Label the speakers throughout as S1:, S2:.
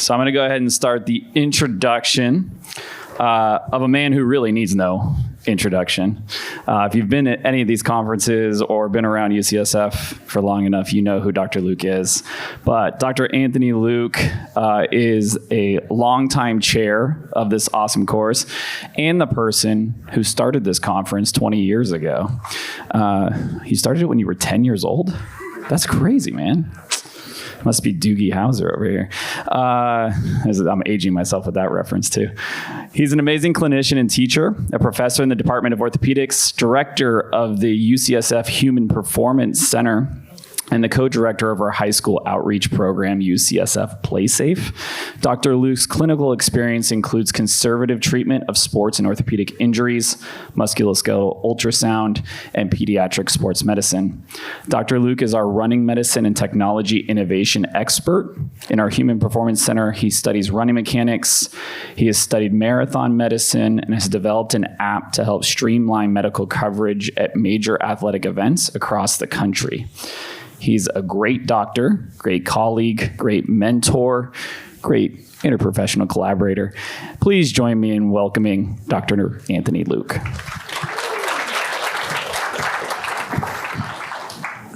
S1: So I'm going to go ahead and start the introduction of a man who really needs no introduction. If you've been at any of these conferences or been around UCSF for long enough, you know who Dr. Luke is. But Dr. Anthony Luke is a longtime chair of this awesome course and the person who started this conference 20 years ago. You started it when you were 10 years old? That's crazy, man. Must be Doogie Howser over here. I'm aging myself with that reference too. He's an amazing clinician and teacher, a professor in the Department of Orthopaedics, director of the UCSF Human Performance Center, and the co-director of our high school outreach program, UCSF PlaySafe. Dr. Luke's clinical experience includes conservative treatment of sports and orthopedic injuries, musculoskeletal ultrasound, and pediatric sports medicine. Dr. Luke is our running medicine and technology innovation expert. In our Human Performance Center, he studies running mechanics. He has studied marathon medicine and has developed an app to help streamline medical coverage at major athletic events across the country. He's a great doctor, great colleague, great mentor, great interprofessional collaborator. Please join me in welcoming Dr. Anthony Luke.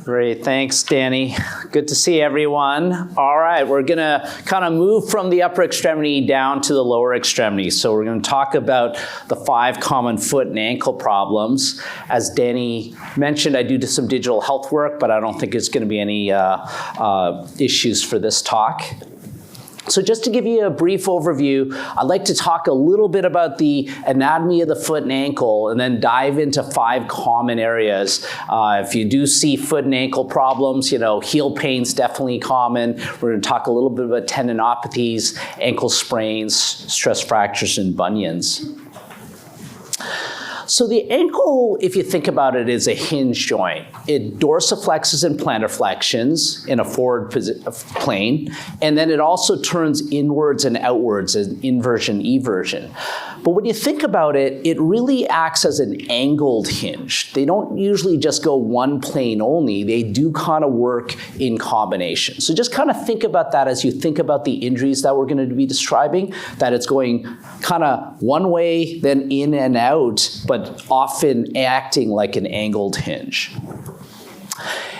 S2: Great, thanks, Danny. Good to see everyone. All right, we're gonna kind of move from the upper extremity down to the lower extremity. So we're gonna talk about the 5 common foot and ankle problems. As Danny mentioned, I do some digital health work, but I don't think it's gonna be any issues for this talk. So just to give you a brief overview, I'd like to talk a little bit about the anatomy of the foot and ankle and then dive into 5 common areas. If you do see foot and ankle problems, heel pain's definitely common. We're going to talk a little bit about tendinopathies, ankle sprains, stress fractures, and bunions. So the ankle, if you think about it, is a hinge joint. It dorsiflexes and plantar flexions in a forward plane, and then it also turns inwards and outwards, an inversion, eversion. But when you think about it, it really acts as an angled hinge. They don't usually just go one plane only. They do kind of work in combination. So just kind of think about that as you think about the injuries that we're going to be describing, that it's going kind of one way, then in and out, but often acting like an angled hinge.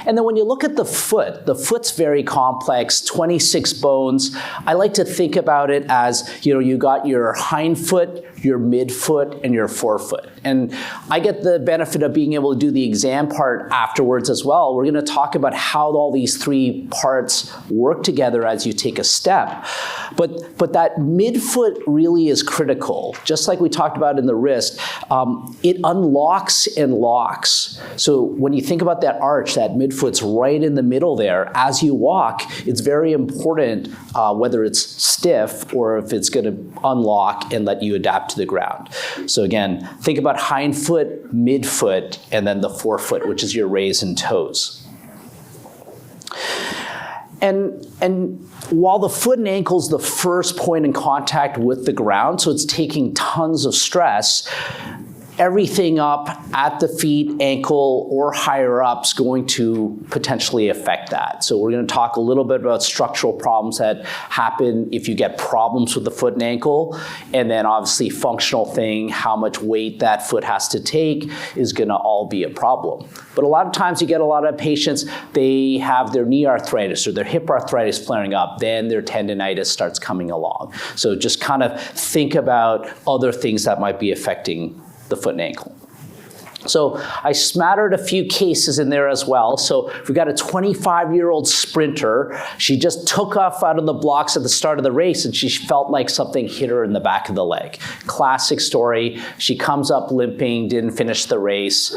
S2: And then when you look at the foot's very complex, 26 bones. I like to think about it as, you got your hind foot, your midfoot, and your forefoot. And I get the benefit of being able to do the exam part afterwards as well. We're gonna talk about how all these 3 parts work together as you take a step. But that midfoot really is critical. Just like we talked about in the wrist, it unlocks and locks. So when you think about that arch, that midfoot's right in the middle there. As you walk, it's very important whether it's stiff or if it's gonna unlock and let you adapt to the ground. So again, think about hind foot, midfoot, and then the forefoot, which is your raise and toes. And while the foot and ankle is the first point in contact with the ground, so it's taking tons of stress, everything up at the feet, ankle, or higher up is going to potentially affect that. So we're going to talk a little bit about structural problems that happen if you get problems with the foot and ankle, and then obviously functional thing, how much weight that foot has to take is going to all be a problem. But a lot of times you get a lot of patients, they have their knee arthritis or their hip arthritis flaring up, then their tendinitis starts coming along. So just kind of think about other things that might be affecting the foot and ankle. So I smattered a few cases in there as well. So we've got a 25-year-old sprinter. She just took off out of the blocks at the start of the race and she felt like something hit her in the back of the leg. Classic story. She comes up limping, didn't finish the race.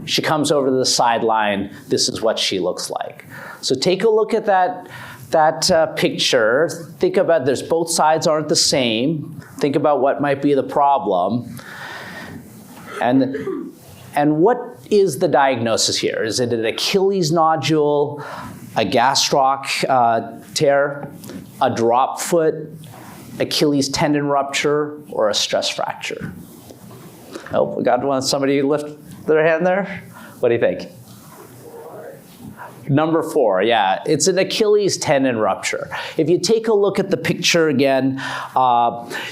S2: She comes over to the sideline. This is what she looks like. So take a look at that picture. Think about both sides aren't the same. Think about what might be the problem. And what is the diagnosis here? Is it an Achilles nodule, a gastroc tear, a drop foot, Achilles tendon rupture, or a stress fracture? Oh, we got somebody lift their hand there? What do you think? Number 4, yeah, it's an Achilles tendon rupture. If you take a look at the picture again,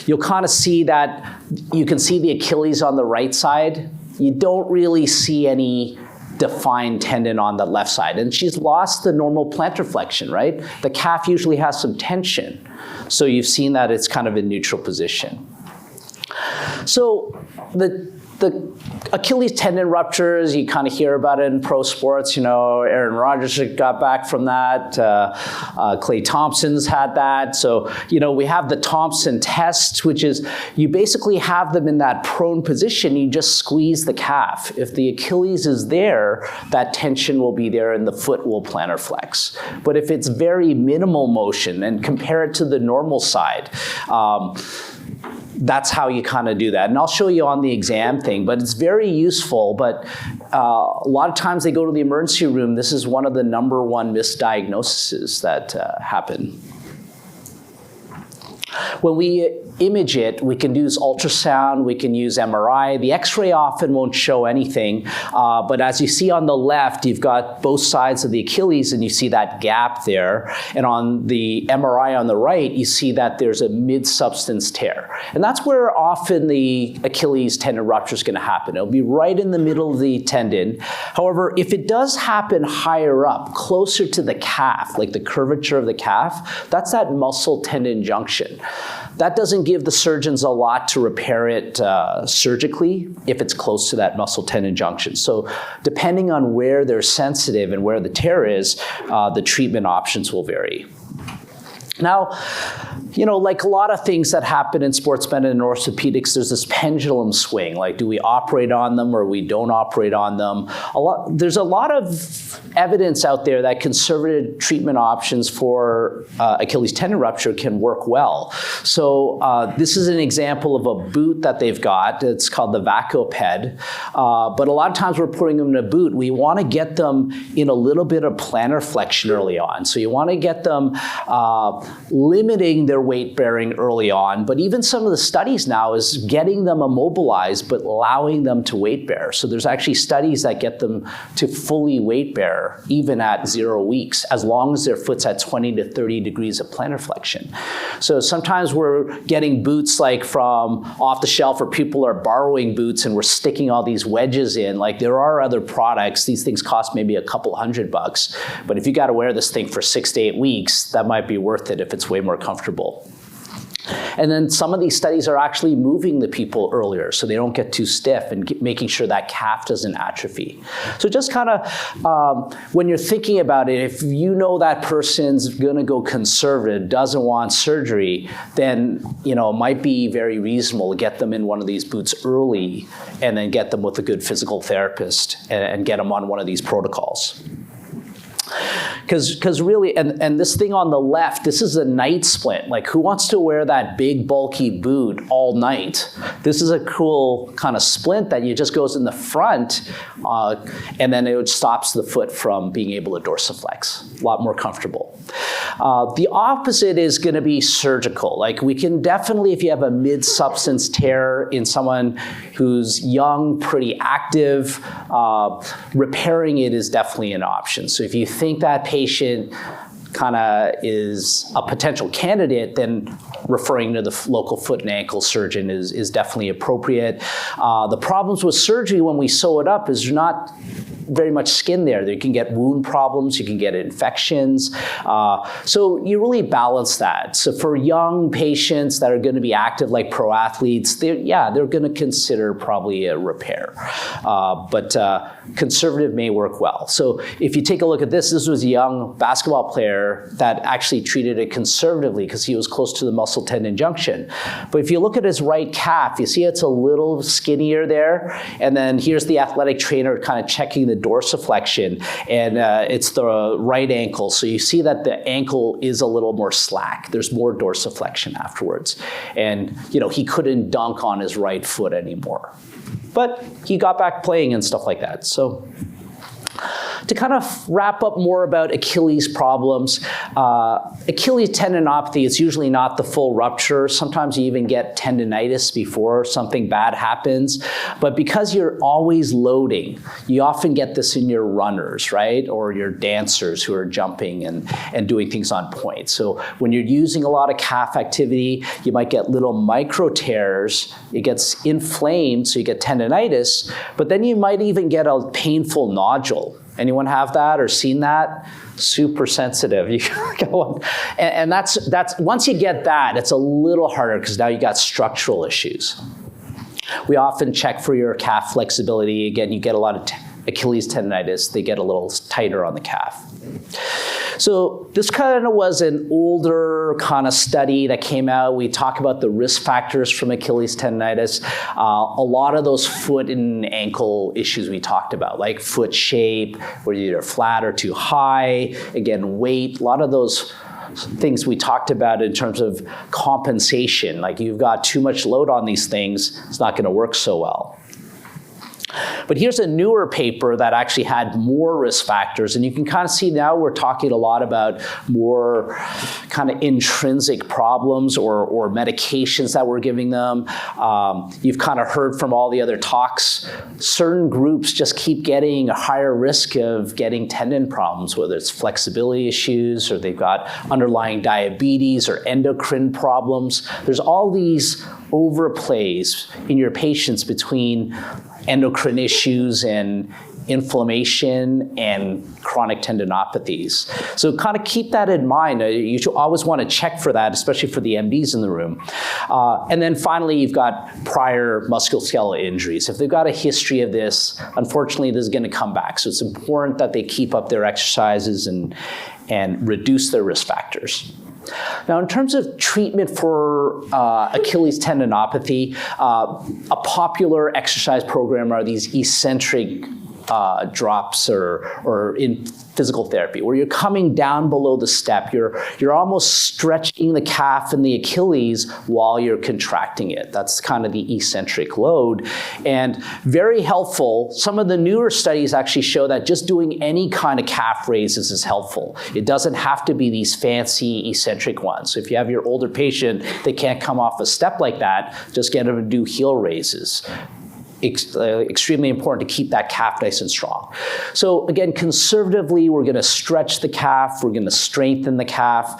S2: you'll kind of see that you can see the Achilles on the right side. You don't really see any defined tendon on the left side. And she's lost the normal plantar flexion, right? The calf usually has some tension. So you've seen that it's kind of in neutral position. So the Achilles tendon ruptures, you kind of hear about it in pro sports. You know, Aaron Rodgers got back from that. Klay Thompson's had that. So, you know, we have the Thompson test, which is you basically have them in that prone position. You just squeeze the calf. If the Achilles is there, that tension will be there and the foot will plantar flex. But if it's very minimal motion, and compare it to the normal side, that's how you kind of do that. And I'll show you on the exam thing, but it's very useful. But a lot of times they go to the emergency room. This is one of the number 1 misdiagnoses that happen. When we image it, we can use ultrasound, we can use MRI. The X-ray often won't show anything, but as you see on the left, you've got both sides of the Achilles and you see that gap there. And on the MRI on the right, you see that there's a mid-substance tear. And that's where often the Achilles tendon rupture is going to happen. It'll be right in the middle of the tendon. However, if it does happen higher up, closer to the calf, like the curvature of the calf, that's that muscle tendon junction. That doesn't give the surgeons a lot to repair it surgically if it's close to that muscle tendon junction. So depending on where they're sensitive and where the tear is, the treatment options will vary. Now, you know, like a lot of things that happen in sports medicine and orthopedics, there's this pendulum swing. Like, do we operate on them or we don't operate on them? There's a lot of evidence out there that conservative treatment options for Achilles tendon rupture can work well. So this is an example of a boot that they've got. It's called the Orthopaedic. But a lot of times we're putting them in a boot. We want to get them in a little bit of plantar flexion early on. So you want to get them limiting their weight bearing early on, but even some of the studies now is getting them immobilized but allowing them to weight bear. So there's actually studies that get them to fully weight bear even at 0 weeks, as long as their foot's at 20 to 30 degrees of plantar flexion. So sometimes we're getting boots like from off the shelf, or people are borrowing boots and we're sticking all these wedges in. Like, there are other products. These things cost maybe a couple $100, but if you got to wear this thing for 6 to 8 weeks, that might be worth it if it's way more comfortable. And then some of these studies are actually moving the people earlier so they don't get too stiff, and making sure that calf doesn't atrophy. So just kind of, when you're thinking about it, if you know that person's going to go conservative, doesn't want surgery, then, you know, it might be very reasonable to get them in one of these boots early and then get them with a good physical therapist and get them on one of these protocols. Because really, and this thing on the left, this is a night splint. Like, who wants to wear that big bulky boot all night? This is a cool kind of splint that just goes in the front, and then it stops the foot from being able to dorsiflex. A lot more comfortable. The opposite is going to be surgical. Like, we can definitely, if you have a mid-substance tear in someone who's young, pretty active, repairing it is definitely an option. So if you think that patient kind of is a potential candidate, then referring to the local foot and ankle surgeon is definitely appropriate. The problems with surgery when we sew it up is there's not very much skin there. You can get wound problems, you can get infections. So you really balance that. So for young patients that are going to be active like pro athletes, they're going to consider probably a repair. But conservative may work well. So if you take a look at this was a young basketball player that actually treated it conservatively because he was close to the muscle tendon junction. But if you look at his right calf, you see it's a little skinnier there. And then here's the athletic trainer kind of checking the dorsiflexion, and it's the right ankle. So you see that the ankle is a little more slack. There's more dorsiflexion afterwards. And, you know, he couldn't dunk on his right foot anymore. But he got back playing and stuff like that. So to kind of wrap up more about Achilles problems, Achilles tendinopathy is usually not the full rupture. Sometimes you even get tendinitis before something bad happens. But because you're always loading, you often get this in your runners, right? Or your dancers who are jumping and doing things on point. So when you're using a lot of calf activity, you might get little micro tears. It gets inflamed, so you get tendinitis, but then you might even get a painful nodule. Anyone have that or seen that? Super sensitive. And that's once you get that, it's a little harder because now you got structural issues. We often check for your calf flexibility. Again, you get a lot of Achilles tendinitis. They get a little tighter on the calf. So this kind of was an older kind of study that came out. We talk about the risk factors from Achilles tendinitis. A lot of those foot and ankle issues we talked about, like foot shape, whether you're flat or too high, again, weight, a lot of those things we talked about in terms of compensation. Like you've got too much load on these things, it's not going to work so well. But here's a newer paper that actually had more risk factors, and you can kind of see now we're talking a lot about more kind of intrinsic problems or medications that we're giving them. You've kind of heard from all the other talks, certain groups just keep getting a higher risk of getting tendon problems, whether it's flexibility issues or they've got underlying diabetes or endocrine problems. There's all these overplays in your patients between endocrine issues and inflammation and chronic tendinopathies. So kind of keep that in mind. You should always want to check for that, especially for the MDs in the room. And then finally, you've got prior musculoskeletal injuries. If they've got a history of this, unfortunately, this is going to come back. So it's important that they keep up their exercises and reduce their risk factors. Now, in terms of treatment for Achilles tendinopathy, a popular exercise program are these eccentric drops or in physical therapy, where you're coming down below the step. You're almost stretching the calf and the Achilles while you're contracting it. That's kind of the eccentric load. And very helpful. Some of the newer studies actually show that just doing any kind of calf raises is helpful. It doesn't have to be these fancy eccentric ones. So if you have your older patient, they can't come off a step like that, just get them to do heel raises. Extremely important to keep that calf nice and strong. So again, conservatively, we're going to stretch the calf. We're going to strengthen the calf.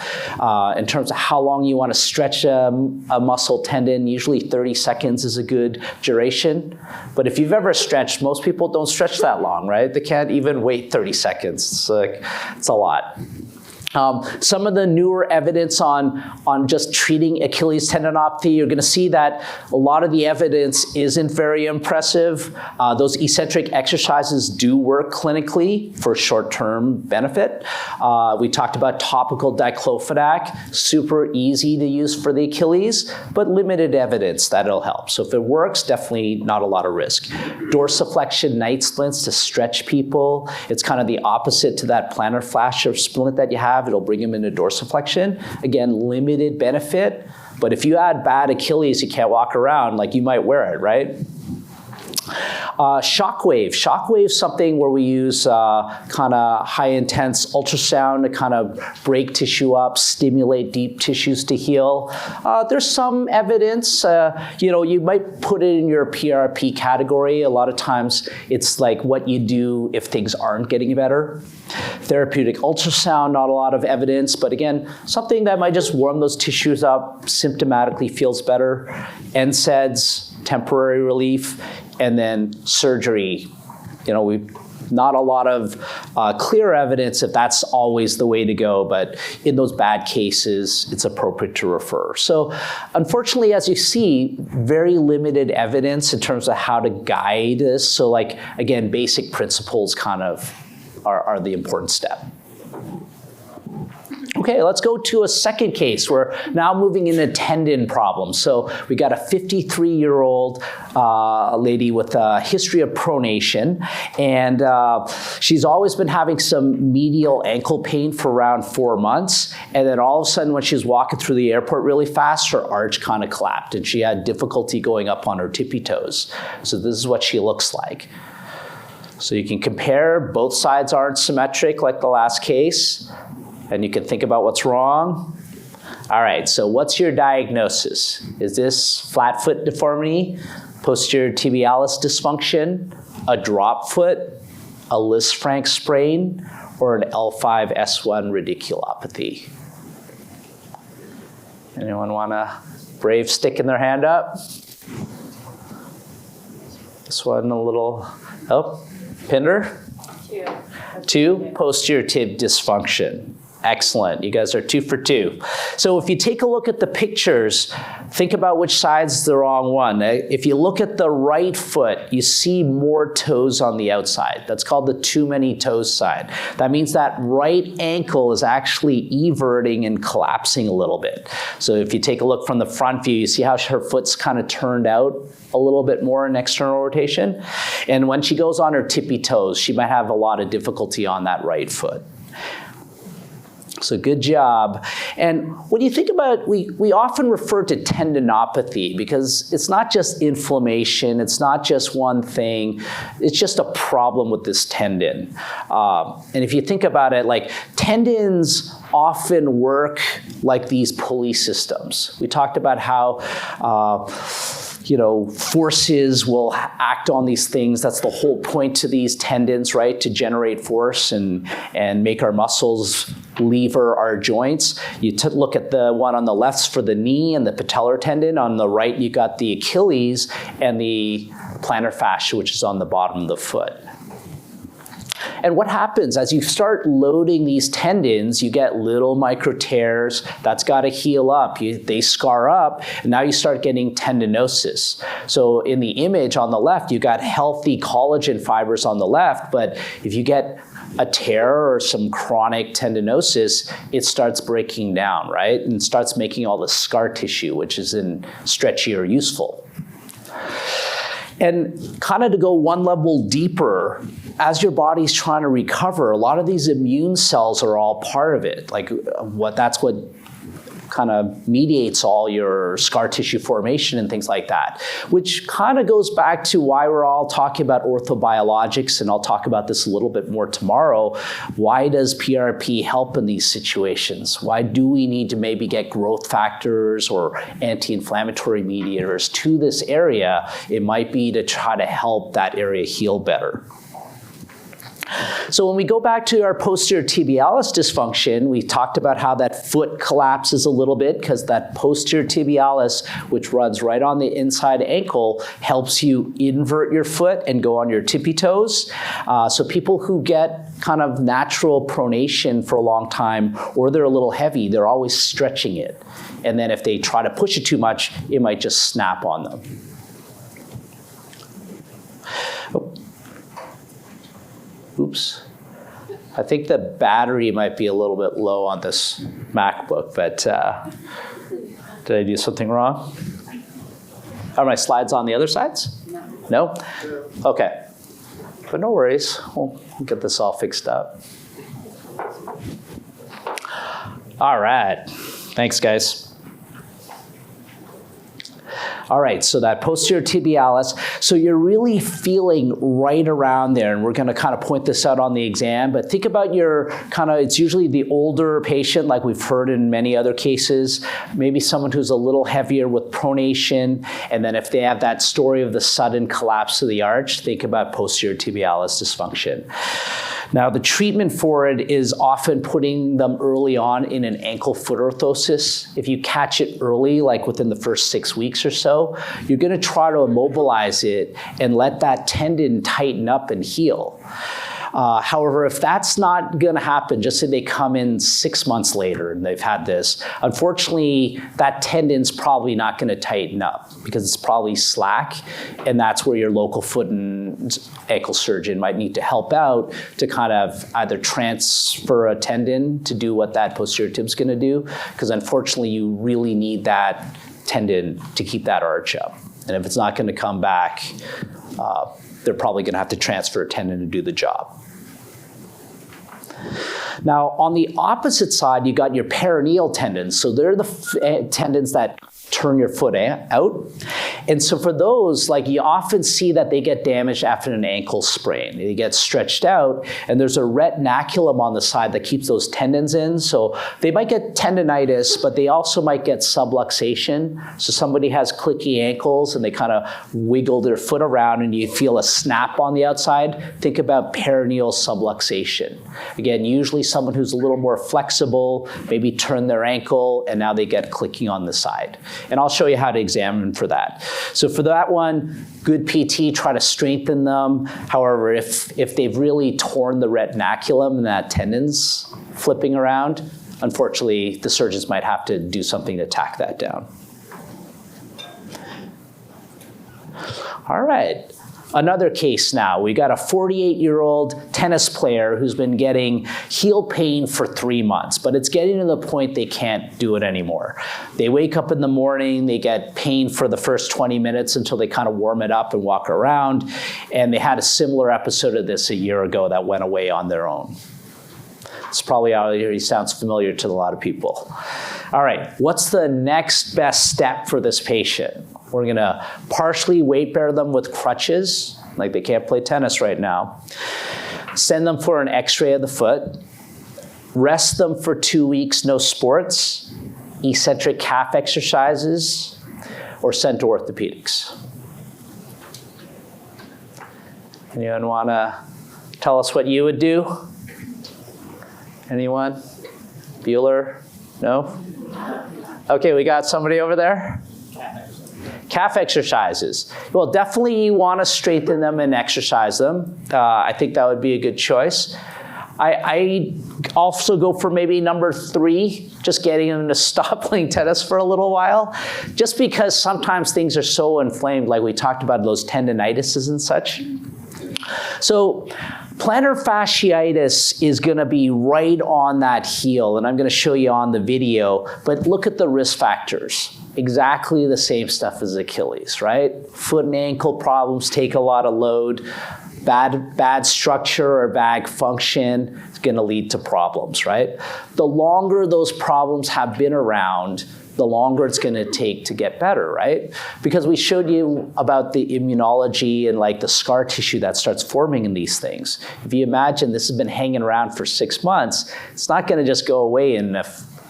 S2: In terms of how long you want to stretch a muscle tendon, usually 30 seconds is a good duration. But if you've ever stretched, most people don't stretch that long, right? They can't even wait 30 seconds. It's a lot. Some of the newer evidence on just treating Achilles tendinopathy, you're going to see that a lot of the evidence isn't very impressive. Those eccentric exercises do work clinically for short-term benefit. We talked about topical diclofenac, super easy to use for the Achilles, but limited evidence that it'll help. So if it works, definitely not a lot of risk. Dorsiflexion night splints to stretch people. It's kind of the opposite to that plantar fascia splint that you have. It'll bring them into dorsiflexion. Again, limited benefit, but if you had bad Achilles, you can't walk around, like you might wear it, right? Shockwave. Shockwave is something where we use kind of high intense ultrasound to kind of break tissue up, stimulate deep tissues to heal. There's some evidence, you might put it in your PRP category. A lot of times it's like what you do if things aren't getting better. Therapeutic ultrasound, not a lot of evidence, but again, something that might just warm those tissues up, symptomatically feels better. NSAIDs, temporary relief, and then surgery. We've not a lot of clear evidence if that's always the way to go, but in those bad cases, it's appropriate to refer. So unfortunately, as you see, very limited evidence in terms of how to guide this. So again, basic principles kind of are the important step. Okay, let's go to a second case. We're now moving into tendon problems. So we got a 53-year-old lady with a history of pronation, and she's always been having some medial ankle pain for around 4 months, and then all of a sudden when she's walking through the airport really fast, her arch kind of collapsed, and she had difficulty going up on her tippy toes. So this is what she looks like. So you can compare, both sides aren't symmetric like the last case, and you can think about what's wrong. All right, so what's your diagnosis? Is this flat foot deformity, posterior tibialis dysfunction, a drop foot, a Lisfranc sprain, or an L5-S1 radiculopathy? Anyone want a brave sticking their hand up? This one a little, oh, Pinder? 2, posterior tib dysfunction. Excellent, you guys are 2 for 2. So if you take a look at the pictures, think about which side's the wrong one. If you look at the right foot, you see more toes on the outside. That's called the too many toes side. That means that right ankle is actually everting and collapsing a little bit. So if you take a look from the front view, you see how her foot's kind of turned out a little bit more in external rotation. And when she goes on her tippy toes, she might have a lot of difficulty on that right foot. So good job. And when you think about, we often refer to tendinopathy because it's not just inflammation, it's not just one thing, it's just a problem with this tendon. And if you think about it, like tendons often work like these pulley systems. We talked about how forces will act on these things. That's the whole point to these tendons, right? To generate force and make our muscles lever our joints. You look at the one on the left for the knee and the patellar tendon. On the right, you got the Achilles and the plantar fascia, which is on the bottom of the foot. And what happens as you start loading these tendons, you get little micro tears. That's got to heal up. They scar up, and now you start getting tendinosis. So in the image on the left, you got healthy collagen fibers on the left, but if you get a tear or some chronic tendinosis, it starts breaking down, right? And starts making all the scar tissue, which isn't stretchy or useful. And kind of to go one level deeper, as your body's trying to recover, a lot of these immune cells are all part of it. Like that's what kind of mediates all your scar tissue formation and things like that, which kind of goes back to why we're all talking about orthobiologics, and I'll talk about this a little bit more tomorrow. Why does PRP help in these situations? Why do we need to maybe get growth factors or anti-inflammatory mediators to this area? It might be to try to help that area heal better. So when we go back to our posterior tibialis dysfunction, we talked about how that foot collapses a little bit because that posterior tibialis, which runs right on the inside ankle, helps you invert your foot and go on your tippy toes. So people who get kind of natural pronation for a long time, or they're a little heavy, they're always stretching it. And then if they try to push it too much, it might just snap on them. Oops. I think the battery might be a little bit low on this MacBook, but did I do something wrong? Are my slides on the other sides? No? Okay. But no worries. We'll get this all fixed up. All right. Thanks, guys. All right, so that posterior tibialis, so you're really feeling right around there, and we're gonna kind of point this out on the exam, but think about your it's usually the older patient, like we've heard in many other cases, maybe someone who's a little heavier with pronation, and then if they have that story of the sudden collapse of the arch, think about posterior tibialis dysfunction. Now, the treatment for it is often putting them early on in an ankle-foot orthosis. If you catch it early, like within the first 6 weeks or so, you're gonna try to immobilize it and let that tendon tighten up and heal. However, if that's not gonna happen, just say they come in 6 months later and they've had this, unfortunately, that tendon's probably not gonna tighten up because it's probably slack, and that's where your local foot and ankle surgeon might need to help out to kind of either transfer a tendon to do what that posterior tib's gonna do, because unfortunately, you really need that tendon to keep that arch up. And if it's not gonna come back, they're probably gonna have to transfer a tendon to do the job. Now, on the opposite side, you got your peroneal tendons. So they're the tendons that turn your foot out. And so for those, like you often see that they get damaged after an ankle sprain. They get stretched out, and there's a retinaculum on the side that keeps those tendons in. So they might get tendonitis, but they also might get subluxation. So somebody has clicky ankles and they kind of wiggle their foot around and you feel a snap on the outside. Think about peroneal subluxation. Again, usually someone who's a little more flexible, maybe turn their ankle, and now they get clicking on the side. And I'll show you how to examine for that. So for that one, good PT, try to strengthen them. However, if they've really torn the retinaculum and that tendon's flipping around, unfortunately, the surgeons might have to do something to tack that down. All right. Another case now. We got a 48-year-old tennis player who's been getting heel pain for 3 months, but it's getting to the point they can't do it anymore. They wake up in the morning, they get pain for the first 20 minutes until they kind of warm it up and walk around, and they had a similar episode of this a year ago that went away on their own. This probably already sounds familiar to a lot of people. All right, what's the next best step for this patient? We're gonna partially weight bear them with crutches, like they can't play tennis right now. Send them for an x-ray of the foot. Rest them for 2 weeks, no sports, eccentric calf exercises, or send to orthopedics. Anyone wanna tell us what you would do? Anyone? Bueller? No? Okay, we got somebody over there. Calf exercises. Well, definitely you want to strengthen them and exercise them. I think that would be a good choice. I also go for maybe number 3, just getting them to stop playing tennis for a little while, just because sometimes things are so inflamed, like we talked about those tendinitises and such. So plantar fasciitis is going to be right on that heel, and I'm going to show you on the video, but look at the risk factors. Exactly the same stuff as Achilles, right? Foot and ankle problems take a lot of load. Bad structure or bad function is going to lead to problems, right? The longer those problems have been around, the longer it's going to take to get better, right? Because we showed you about the immunology and like the scar tissue that starts forming in these things. If you imagine this has been hanging around for 6 months, it's not going to just go away in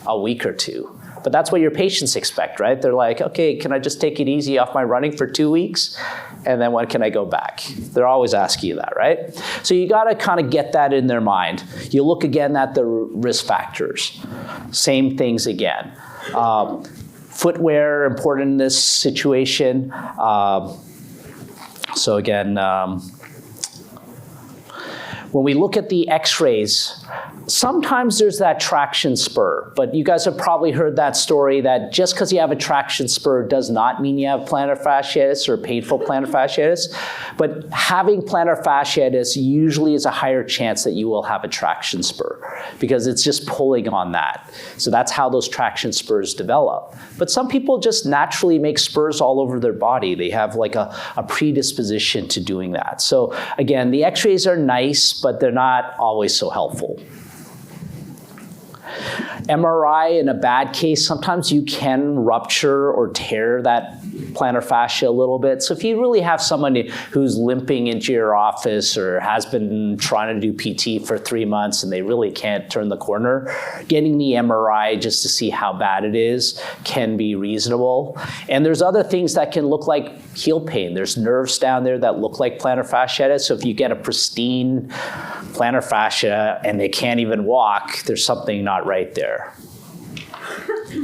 S2: a week or two. But that's what your patients expect, right? They're like, okay, can I just take it easy off my running for 2 weeks? And then when can I go back? They're always asking you that, right? So you gotta kind of get that in their mind. You look again at the risk factors. Same things again. Footwear, important in this situation. So again, when we look at the x-rays, sometimes there's that traction spur, but you guys have probably heard that story that just because you have a traction spur does not mean you have plantar fasciitis or painful plantar fasciitis, but having plantar fasciitis usually is a higher chance that you will have a traction spur because it's just pulling on that. So that's how those traction spurs develop. But some people just naturally make spurs all over their body. They have like a predisposition to doing that. So again, the x-rays are nice, but they're not always so helpful. MRI in a bad case, sometimes you can rupture or tear that plantar fascia a little bit. So if you really have someone who's limping into your office or has been trying to do PT for 3 months and they really can't turn the corner, getting the MRI just to see how bad it is can be reasonable. And there's other things that can look like heel pain. There's nerves down there that look like plantar fasciitis. So if you get a pristine plantar fascia and they can't even walk, there's something not right there.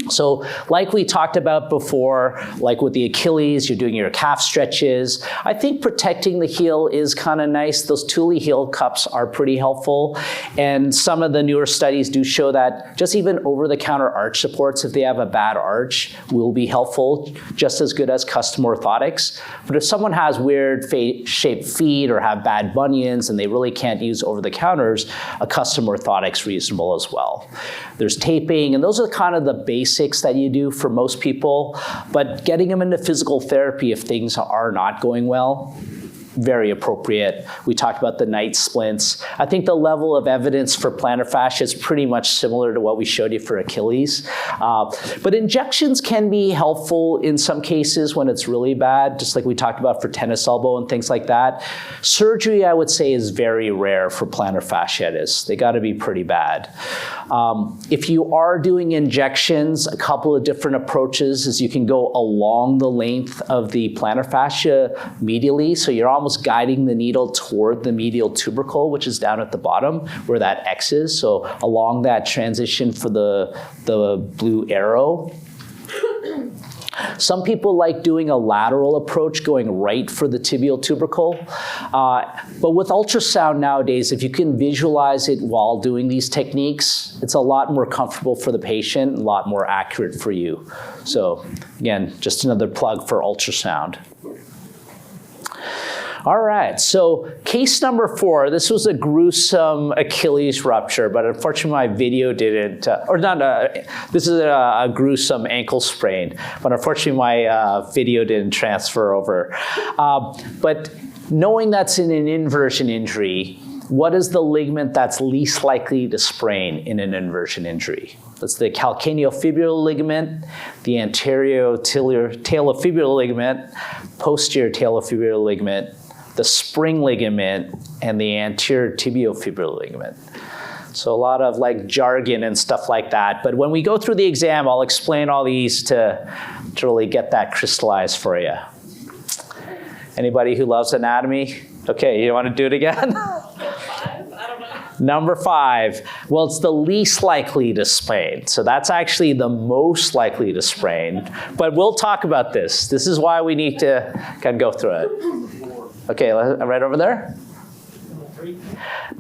S2: So like we talked about before, like with the Achilles, you're doing your calf stretches. I think protecting the heel is kind of nice. Those Thule heel cups are pretty helpful. And some of the newer studies do show that just even over-the-counter arch supports, if they have a bad arch, will be helpful, just as good as custom orthotics. But if someone has weird shaped feet or have bad bunions and they really can't use over-the-counters, a custom orthotic's reasonable as well. There's taping, and those are kind of the basics that you do for most people, but getting them into physical therapy if things are not going well very appropriate. We talked about the night splints. I think the level of evidence for plantar fascia is pretty much similar to what we showed you for Achilles. But injections can be helpful in some cases when it's really bad, just like we talked about for tennis elbow and things like that. Surgery, I would say, is very rare for plantar fasciitis. They got to be pretty bad. If you are doing injections, a couple of different approaches is you can go along the length of the plantar fascia medially, so you're almost guiding the needle toward the medial tubercle, which is down at the bottom where that X is. So along that transition for the blue arrow. Some people like doing a lateral approach, going right for the tibial tubercle. But with ultrasound nowadays, if you can visualize it while doing these techniques, it's a lot more comfortable for the patient, a lot more accurate for you. So again, just another plug for ultrasound. All right, so case number 4, this was a gruesome Achilles rupture, but unfortunately my video didn't, this is a gruesome ankle sprain, but unfortunately my video didn't transfer over. But knowing that's in an inversion injury, what is the ligament that's least likely to sprain in an inversion injury? That's the calcaneofibular ligament, the anterior talofibular ligament, posterior talofibular ligament, the spring ligament, and the anterior tibiofibular ligament. So a lot of like jargon and stuff like that. But when we go through the exam, I'll explain all these to really get that crystallized for you. Anybody who loves anatomy? Okay, you want to do it again? Number 5, well, it's the least likely to sprain. So that's actually the most likely to sprain. But we'll talk about this. This is why we need to kind of go through it. Okay, right over there.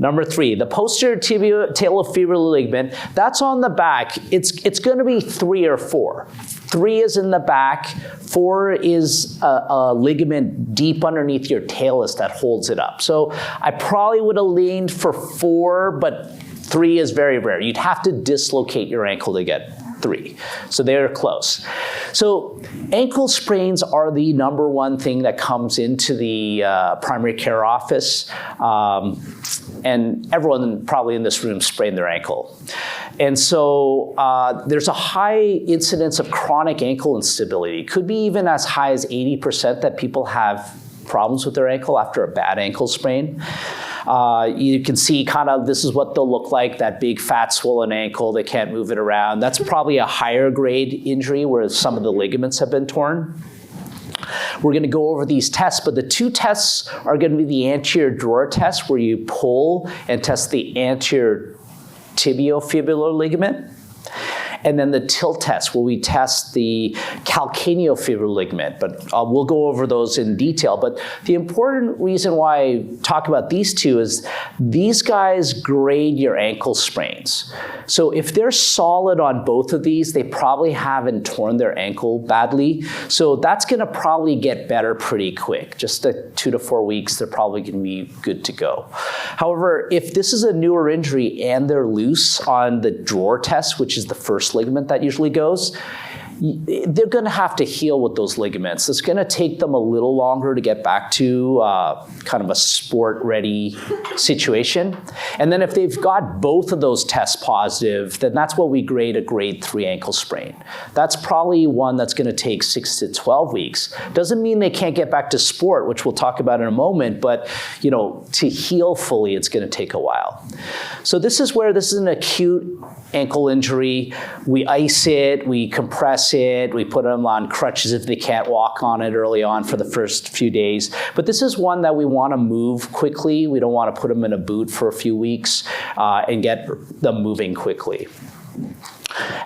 S2: Number 3, the posterior talofibular ligament, that's on the back. It's going to be 3 or 4. 3 is in the back, 4 is a ligament deep underneath your talus that holds it up. So I probably would have leaned for 4, but 3 is very rare. You'd have to dislocate your ankle to get 3. So they're close. So ankle sprains are the number one thing that comes into the primary care office. And everyone probably in this room sprained their ankle. And so there's a high incidence of chronic ankle instability. It could be even as high as 80% that people have problems with their ankle after a bad ankle sprain. You can see kind of this is what they'll look like, that big fat swollen ankle, they can't move it around. That's probably a higher grade injury where some of the ligaments have been torn. We're going to go over these tests, but the 2 tests are going to be the anterior drawer test where you pull and test the anterior tibiofibular ligament. And then the tilt test where we test the calcaneofibular ligament, but we'll go over those in detail. But the important reason why I talk about these 2 is these guys grade your ankle sprains. So if they're solid on both of these, they probably haven't torn their ankle badly. So that's going to probably get better pretty quick. Just 2 to 4 weeks, they're probably going to be good to go. However, if this is a newer injury and they're loose on the drawer test, which is the first ligament that usually goes, they're going to have to heal with those ligaments. It's going to take them a little longer to get back to kind of a sport-ready situation. And then if they've got both of those tests positive, then that's what we grade a grade 3 ankle sprain. That's probably one that's going to take 6 to 12 weeks. Doesn't mean they can't get back to sport, which we'll talk about in a moment, but to heal fully, it's going to take a while. So this is where this is an acute ankle injury. We ice it, we compress it, we put them on crutches if they can't walk on it early on for the first few days. But this is one that we want to move quickly. We don't want to put them in a boot for a few weeks and get them moving quickly.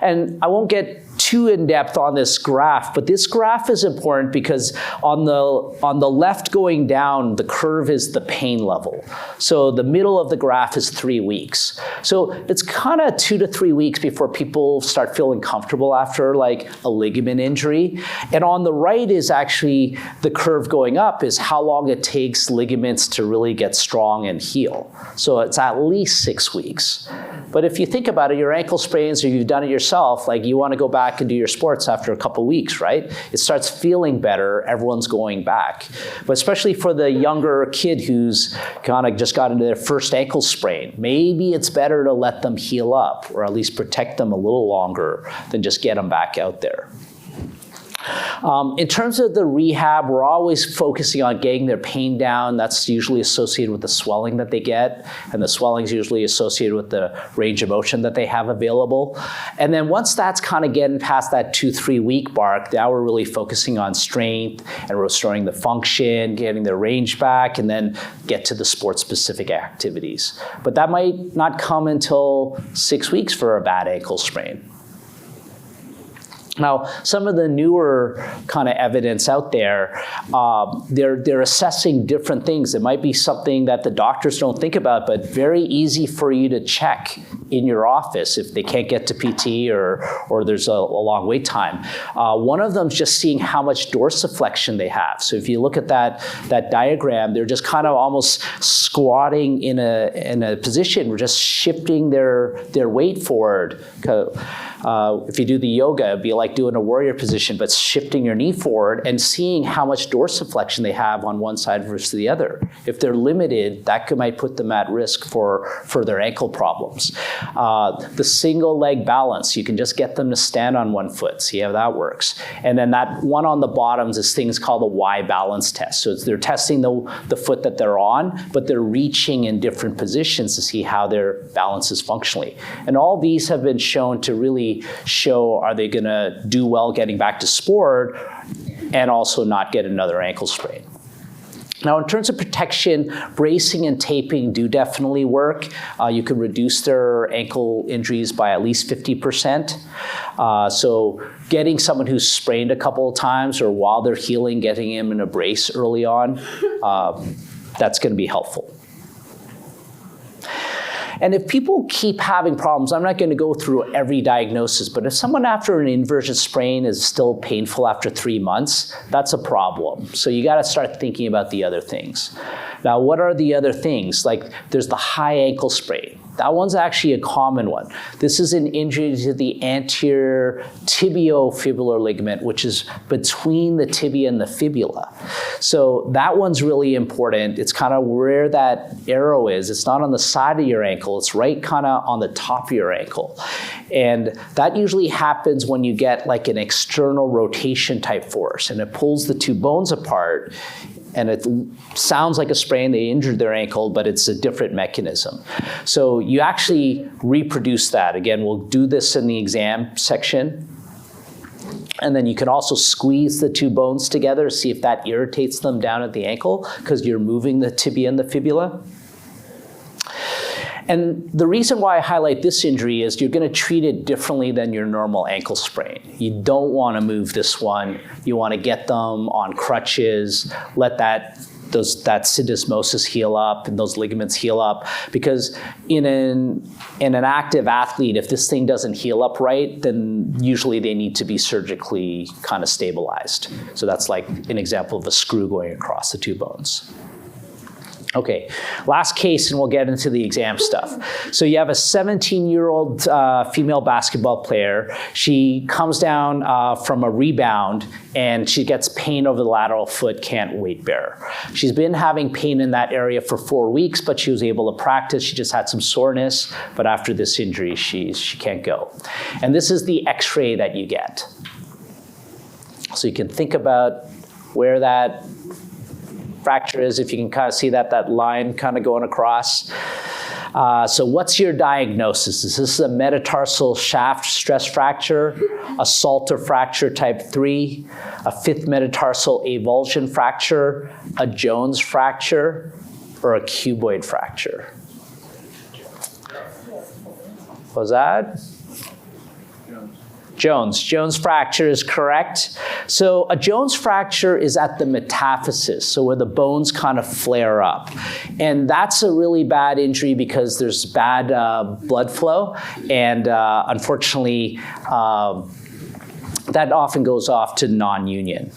S2: And I won't get too in-depth on this graph, but this graph is important because on the left going down, the curve is the pain level. So the middle of the graph is 3 weeks. So it's kind of 2 to 3 weeks before people start feeling comfortable after like a ligament injury. And on the right is actually the curve going up is how long it takes ligaments to really get strong and heal. So it's at least 6 weeks. But if you think about it, your ankle sprains or you've done it yourself, like you want to go back back and do your sports after a couple weeks, right? It starts feeling better, everyone's going back. But especially for the younger kid who's kind of just got into their first ankle sprain, maybe it's better to let them heal up, or at least protect them a little longer than just get them back out there. In terms of the rehab, we're always focusing on getting their pain down. That's usually associated with the swelling that they get, and the swelling is usually associated with the range of motion that they have available. And then once that's kind of getting past that 2-3 week mark, now we're really focusing on strength and restoring the function, getting their range back, and then get to the sport-specific activities. But that might not come until 6 weeks for a bad ankle sprain. Now, some of the newer kind of evidence out there, they're assessing different things. It might be something that the doctors don't think about, but very easy for you to check in your office if they can't get to PT or there's a long wait time. One of them is just seeing how much dorsiflexion they have. So if you look at that diagram, they're just kind of almost squatting in a position. We're just shifting their weight forward. If you do the yoga, it'd be like doing a warrior position, but shifting your knee forward and seeing how much dorsiflexion they have on one side versus the other. If they're limited, that might put them at risk for their ankle problems. The single leg balance, you can just get them to stand on one foot, see how that works. And then that one on the bottoms is things called the Y balance test. So they're testing the foot that they're on, but they're reaching in different positions to see how their balance is functionally. And all these have been shown to really show, are they gonna do well getting back to sport and also not get another ankle sprain. Now, in terms of protection, bracing and taping do definitely work. You can reduce their ankle injuries by at least 50%. So getting someone who's sprained a couple of times or while they're healing, getting him in a brace early on, that's gonna be helpful. And if people keep having problems, I'm not going to go through every diagnosis, but if someone after an inversion sprain is still painful after 3 months, that's a problem. So you got to start thinking about the other things. Now, what are the other things? Like there's the high ankle sprain. That one's actually a common one. This is an injury to the anterior tibiofibular ligament, which is between the tibia and the fibula. So that one's really important. It's kind of where that arrow is. It's not on the side of your ankle. It's right kind of on the top of your ankle. And that usually happens when you get like an external rotation type force, and it pulls the two bones apart. And it sounds like a sprain, they injured their ankle, but it's a different mechanism. So you actually reproduce that. Again, we'll do this in the exam section. And then you can also squeeze the two bones together, see if that irritates them down at the ankle, because you're moving the tibia and the fibula. And the reason why I highlight this injury is you're going to treat it differently than your normal ankle sprain. You don't want to move this one. You want to get them on crutches, let that syndesmosis heal up and those ligaments heal up. Because in an active athlete, if this thing doesn't heal up right, then usually they need to be surgically kind of stabilized. So that's like an example of a screw going across the two bones. Okay, last case, and we'll get into the exam stuff. So you have a 17-year-old female basketball player. She comes down from a rebound, and she gets pain over the lateral foot, can't weight bear. She's been having pain in that area for 4 weeks, but she was able to practice. She just had some soreness, but after this injury, she can't go. And this is the x-ray that you get. So you can think about where that fracture is, if you can kind of see that line kind of going across. So what's your diagnosis? Is this a metatarsal shaft stress fracture, a Salter fracture type 3, a fifth metatarsal avulsion fracture, a Jones fracture, or a cuboid fracture? What was that? Jones fracture is correct. So a Jones fracture is at the metaphysis, so where the bones kind of flare up. And that's a really bad injury because there's bad blood flow, and unfortunately, that often goes off to non-union.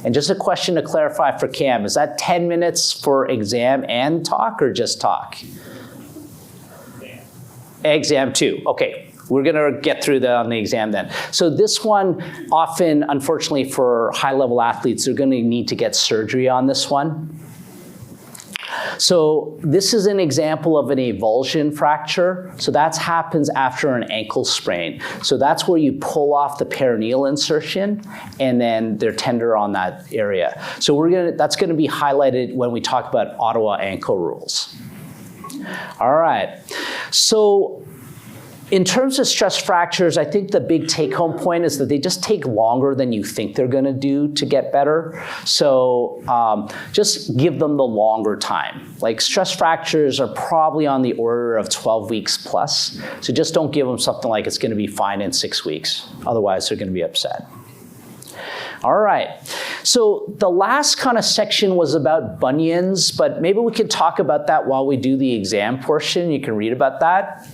S2: And just a question to clarify for Cam, is that 10 minutes for exam and talk or just talk? Exam 2, okay. We're going to get through that on the exam then. So this one, often, unfortunately, for high-level athletes, they're going to need to get surgery on this one. So this is an example of an avulsion fracture. So that happens after an ankle sprain. So that's where you pull off the peroneal insertion, and then they're tender on that area. So that's going to be highlighted when we talk about Ottawa ankle rules. All right. So in terms of stress fractures, I think the big take-home point is that they just take longer than you think they're going to do to get better. So just give them the longer time. Like stress fractures are probably on the order of 12 weeks plus. So just don't give them something like it's going to be fine in 6 weeks. Otherwise, they're going to be upset. All right, so the last kind of section was about bunions, but maybe we can talk about that while we do the exam portion. You can read about that.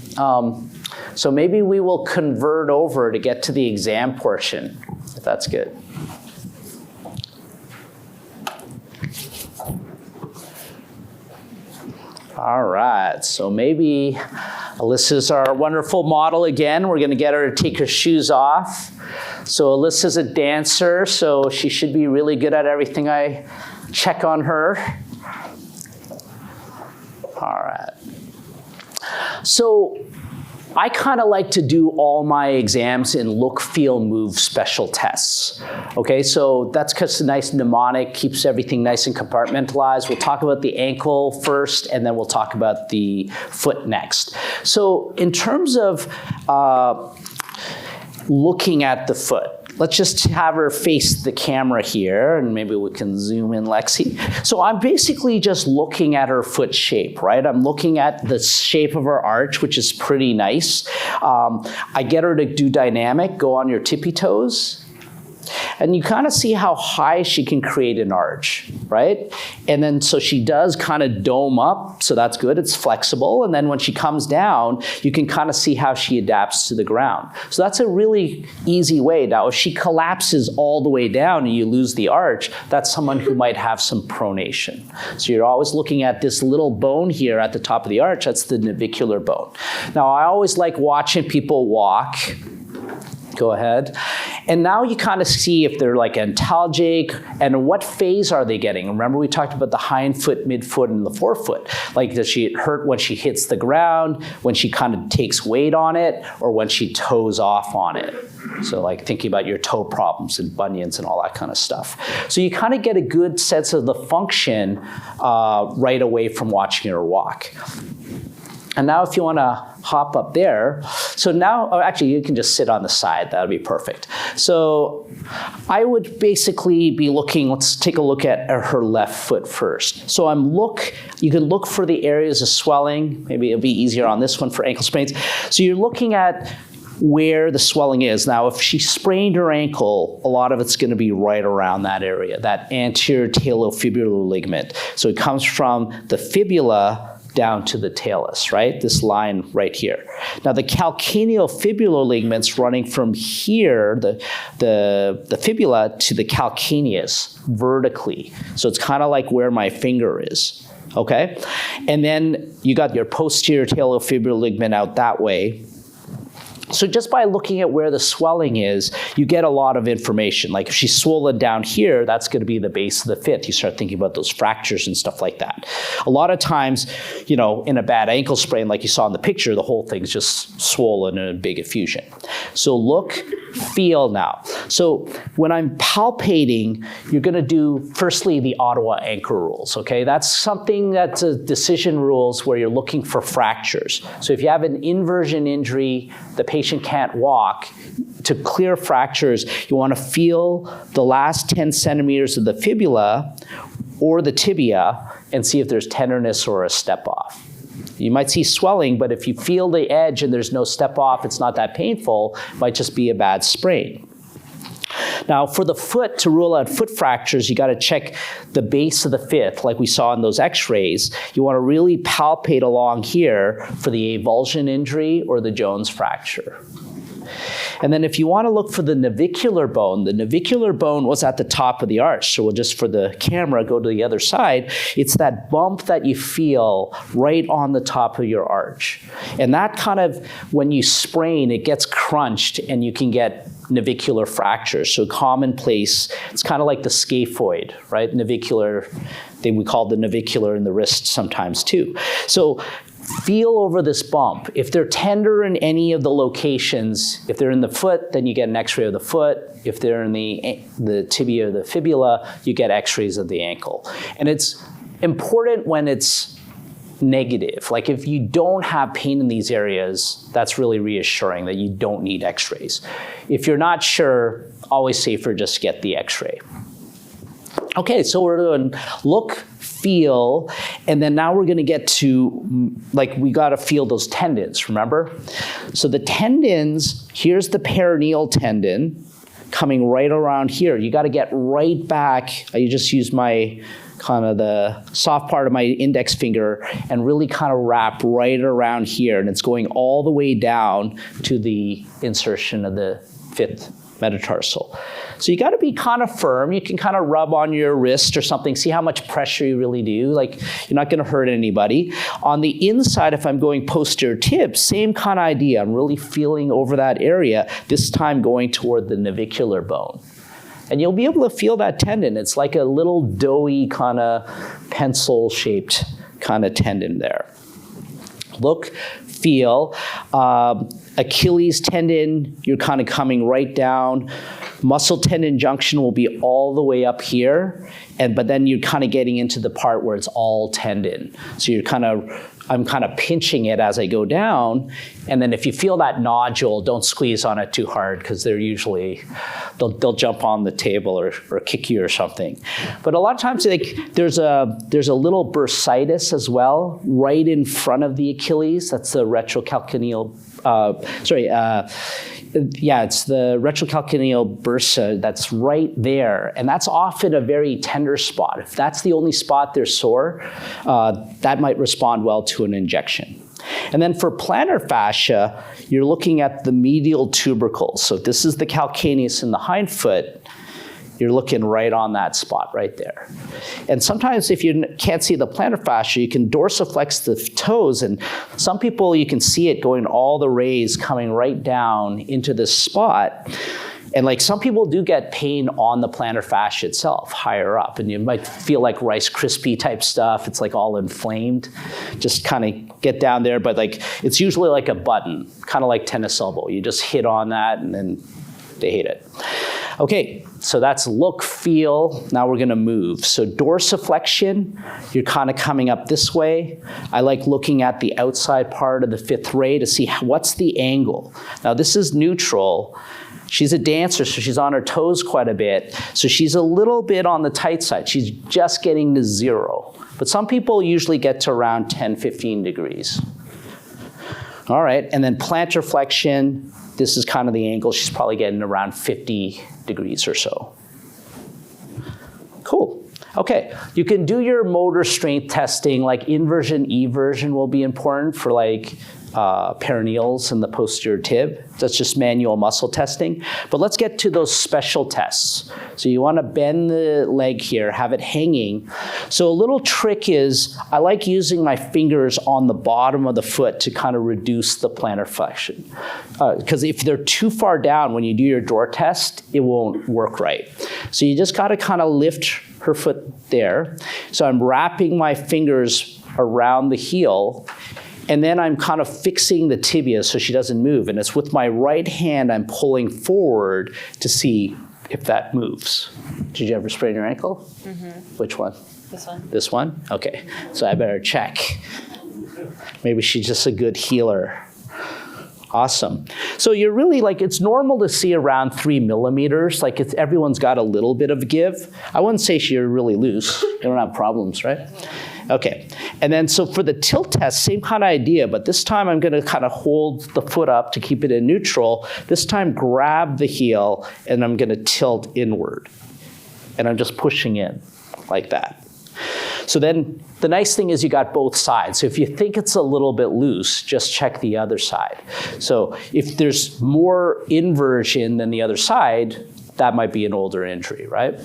S2: So maybe we will convert over to get to the exam portion, if that's good. All right, so maybe Alyssa's our wonderful model again. We're gonna get her to take her shoes off. So Alyssa's a dancer, so she should be really good at everything I check on her. All right. So I kind of like to do all my exams in look, feel, move special tests. Okay, so that's because it's a nice mnemonic, keeps everything nice and compartmentalized. We'll talk about the ankle first, and then we'll talk about the foot next. So in terms of looking at the foot, let's just have her face the camera here, and maybe we can zoom in, Lexi. So I'm basically just looking at her foot shape, right? I'm looking at the shape of her arch, which is pretty nice. I get her to do dynamic, go on your tippy toes. And you kind of see how high she can create an arch, right? And then so she does kind of dome up, so that's good, it's flexible. And then when she comes down, you can kind of see how she adapts to the ground. So that's a really easy way. Now, if she collapses all the way down and you lose the arch, that's someone who might have some pronation. So you're always looking at this little bone here at the top of the arch, that's the navicular bone. Now, I always like watching people walk. Go ahead. And now you kind of see if they're like antalgic and what phase are they getting. Remember we talked about the hind foot, midfoot, and the forefoot. Like does she hurt when she hits the ground, when she kind of takes weight on it, or when she toes off on it? So like thinking about your toe problems and bunions and all that kind of stuff. So you kind of get a good sense of the function right away from watching her walk. And now if you want to hop up there, so now, oh, actually you can just sit on the side, that would be perfect. So I would basically be looking, let's take a look at her left foot first. So you can look for the areas of swelling, maybe it'll be easier on this one for ankle sprains. So you're looking at where the swelling is. Now, if she sprained her ankle, a lot of it's going to be right around that area, that anterior talofibular ligament. So it comes from the fibula down to the talus, right? This line right here. Now the calcaneofibular ligament's running from here, the fibula, to the calcaneus vertically. So it's kind of like where my finger is, okay? And then you got your posterior talofibular ligament out that way. So just by looking at where the swelling is, you get a lot of information. Like if she's swollen down here, that's going to be the base of the fifth. You start thinking about those fractures and stuff like that. A lot of times, you know, in a bad ankle sprain, like you saw in the picture, the whole thing's just swollen and a big effusion. So look, feel now. So when I'm palpating, you're going to do, firstly, the Ottawa anchor rules, okay? That's something that's a decision rules where you're looking for fractures. So if you have an inversion injury, the patient can't walk, to clear fractures, you want to feel the last 10 centimeters of the fibula or the tibia and see if there's tenderness or a step off. You might see swelling, but if you feel the edge and there's no step off, it's not that painful, it might just be a bad sprain. Now, for the foot, to rule out foot fractures, you got to check the base of the fifth, like we saw in those x-rays. You want to really palpate along here for the avulsion injury or the Jones fracture. And then if you want to look for the navicular bone was at the top of the arch. So we'll just, for the camera, go to the other side. It's that bump that you feel right on the top of your arch. And that kind of, when you sprain, it gets crunched and you can get navicular fractures. So commonplace, it's kind of like the scaphoid, right? Navicular, we call the navicular in the wrist sometimes too. So feel over this bump. If they're tender in any of the locations, if they're in the foot, then you get an x-ray of the foot. If they're in the tibia or the fibula, you get x-rays of the ankle. And it's important when it's negative. Like if you don't have pain in these areas, that's really reassuring that you don't need x-rays. If you're not sure, always safer just get the x-ray. Okay, so we're doing look, feel, and then now we're gonna get to, like, we gotta feel those tendons, remember? So the tendons, here's the peroneal tendon coming right around here. You gotta get right back. I just use my kind of the soft part of my index finger and really kind of wrap right around here, and it's going all the way down to the insertion of the 5th metatarsal. So you got to be kind of firm. You can kind of rub on your wrist or something, see how much pressure you really do. Like, you're not going to hurt anybody. On the inside, if I'm going posterior tib, same kind of idea. I'm really feeling over that area, this time going toward the navicular bone. And you'll be able to feel that tendon. It's like a little doughy kind of pencil-shaped kind of tendon there. Look, feel. Achilles tendon, you're kind of coming right down. Muscle tendon junction will be all the way up here, but then you're kind of getting into the part where it's all tendon. So I'm kind of pinching it as I go down, and then if you feel that nodule, don't squeeze on it too hard because they're usually, they'll jump on the table or kick you or something. But a lot of times, like, there's a little bursitis as well right in front of the Achilles. That's the retrocalcaneal. It's the retrocalcaneal bursa that's right there, and that's often a very tender spot. If that's the only spot they're sore, that might respond well to an injection. And then for plantar fascia, you're looking at the medial tubercles. So if this is the calcaneus in the hind foot, you're looking right on that spot right there. And sometimes if you can't see the plantar fascia, you can dorsiflex the toes, and some people, you can see it going all the rays coming right down into this spot. And like, some people do get pain on the plantar fascia itself, higher up, and you might feel like Rice Krispie type stuff. It's like all inflamed. Just kind of get down there, but like, it's usually like a button, kind of like tennis elbow. You just hit on that and then they hate it. Okay, so that's look, feel. Now we're gonna move. So dorsiflexion, you're kind of coming up this way. I like looking at the outside part of the 5th ray to see what's the angle. Now this is neutral. She's a dancer, so she's on her toes quite a bit. So she's a little bit on the tight side. She's just getting to 0. But some people usually get to around 10, 15 degrees. All right, and then plantar flexion. This is kind of the angle. She's probably getting around 50 degrees or so. Cool. Okay, you can do your motor strength testing, like inversion, eversion will be important for like peroneals and the posterior tib. That's just manual muscle testing. But let's get to those special tests. So you want to bend the leg here, have it hanging. So a little trick is, I like using my fingers on the bottom of the foot to kind of reduce the plantar flexion. Because if they're too far down when you do your door test, it won't work right. So you just got to kind of lift her foot there. So I'm wrapping my fingers around the heel, and then I'm kind of fixing the tibia so she doesn't move. And it's with my right hand I'm pulling forward to see if that moves. Did you ever sprain your ankle? Mm-hmm. Which one?
S3: This one.
S2: This one? Okay, so I better check. Maybe she's just a good healer. Awesome. So you're really like, it's normal to see around 3 millimeters. Like, everyone's got a little bit of give. I wouldn't say you're really loose. You don't have problems, right? Okay, and then so for the tilt test, same kind of idea, but this time I'm gonna kind of hold the foot up to keep it in neutral. This time grab the heel and I'm gonna tilt inward. And I'm just pushing in like that. So then the nice thing is you got both sides. So if you think it's a little bit loose, just check the other side. So if there's more inversion than the other side, that might be an older injury, right?